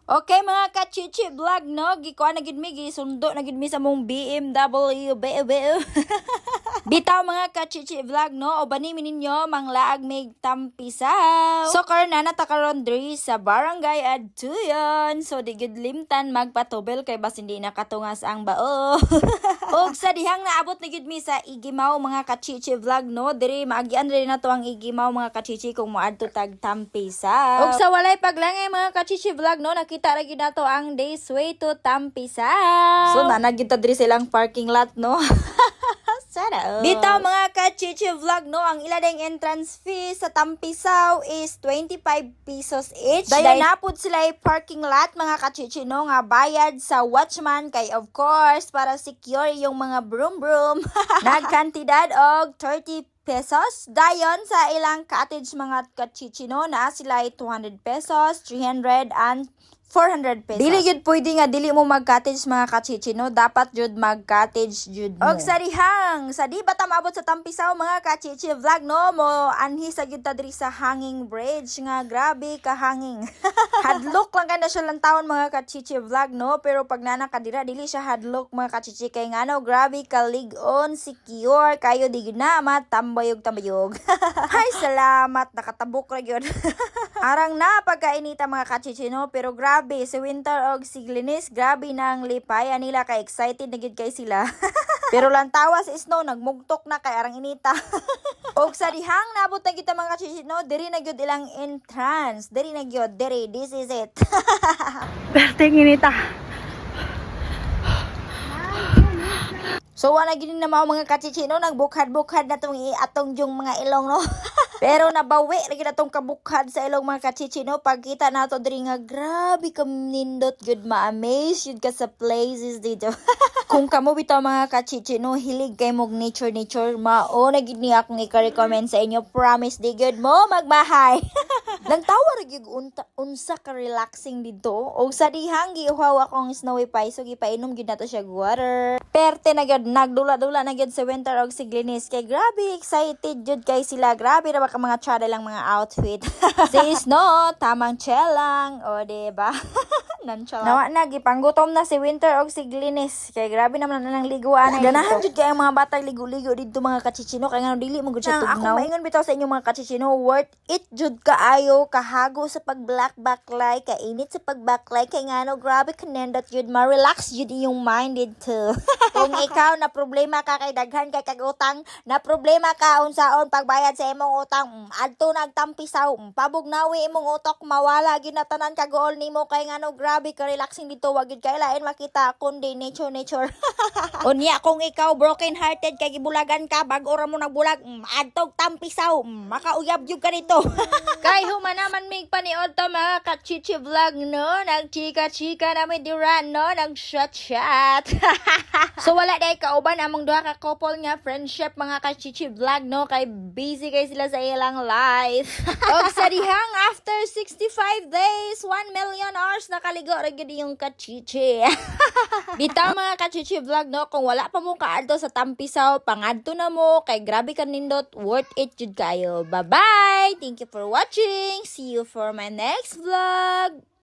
Okay mga kachichi vlog no, gikuha na gid mi gisundo na gid mi sa mong BMW beu. Bitaw mga kachichi vlog no, o bani ninyo manglaag mig tampisaw. So karon na natakaron diri sa barangay Adtuyon. So di gid limtan magpatubel kay bas hindi nakatungas ang bao. Og sa dihang naabot na gid mi sa Igimaw mga kachichi vlog no, diri maagian rin na to ang Igimaw mga kachichi kung moadto tag tampisaw. Og sa walay paglangay mga kachichi vlog no, nakita ra gid nato ang Days Way to Tampisaw. So nanagita diri silang parking lot no. Sana. Bitaw mga kachichi vlog no, ang ila ding entrance fee sa Tampisaw is 25 pesos each. Dayon napud sila parking lot mga kachichi no, nga bayad sa watchman kay of course para secure yung mga broom broom. Nagkantidad og 30 pesos. Dayon sa ilang cottage mga kachichi no, na sila 200 pesos, 300 and 400 pesos. Dili jud pwede nga dili mo mag-cottage mga kachichi no, dapat jud mag-cottage jud mo. Og sa dihang, sa di ba ta maabot sa Tampisaw mga kachichi vlog no, mo anhi sa gyud ta diri sa hanging bridge nga grabe ka hanging. Hadlok lang kada siya lang taon mga kachichi vlog no, pero pag nana ka dira dili siya hadlok mga kachichi kay ngano grabe ka lig-on secure kayo di na matambayog. Hay salamat nakatabok ra gyud. Arang na pagkainita mga kachichi no, pero grabe si Winter og si Glynis grabe nang lipaya nila kay excited na gid kay sila. Pero lang tawas is no, nagmugtok na kay arang inita. Og sa dihang nabot na kita mga kachichi no, diri na gyud ilang entrance. Diri na gyud, diri, this is it. Perting inita. So wala gini na mga kachichi no, nagbukhad-bukhad na tong atong yung mga ilong no. Pero nabawi lagi na tong kabukhad sa ilong mga kachichi no, pagkita nato diri nga grabe ka nindot good ma-amaze yun ka sa places dito. Kung kamo bitaw mga kachichi no, hilig kay mog nature mao na gid ni akong i-recommend sa inyo, promise di good mo magbahay. Nang tawa ra gyud unsa ka relaxing dito. Og sa dihang giuhaw akong Snowy Pie so gipainom gyud nato siya water. Perte na gyud nagdula-dula na gyud si Winter og si Glynis kay grabe excited jud kay sila. Grabe ra ba ka mga tsada lang mga outfit. Sis no, tamang chill lang o diba? Nawa na gipanggutom na si Winter og si Glynis kay grabe naman ang liguan ay ganahan jud kay ang mga bata ligo-ligo dito mga kachichino kay ngano dili mo gud siya tugnaw. Ako maingon bitaw sa inyo mga kachichino, worth it jud kaayo, kahago sa pag-black baklay, kainit sa pag-baklay kay ngano grabe kanindot jud, ma-relax jud iyong mind dito. Kung ikaw na problema ka kay daghan kay kagutang, na problema ka unsaon pagbayad sa imong utang, adto nagtampisaw, pabugnawi imong utok, mawala gyud na tanan kagool nimo kay ngano grabe ka relaxing dito, wag gyud kay lain makita kundi nature. Unya kung ikaw broken hearted kay gibulagan ka bag-o ra mo nagbulag, adtog Tampisaw, makauyab jud ka dito. Kay humanaman mig paniod to mga kachichi vlog no, nagchika-chika namin dira no, nag-shot. So wala day kauban among duha ka couple nga friendship mga kachichi vlog no, kay busy kay sila sa ilang life. Og sa dihang after 65 days 1 million hours nakaligo ra gyud yung kachichi. Bitaw mga kachichi vlog no, kung wala pa mo kaadto sa Tampisaw, pangadto na mo kay grabe ka nindot, worth it jud kayo. Bye bye, thank you for watching, see you for my next vlog.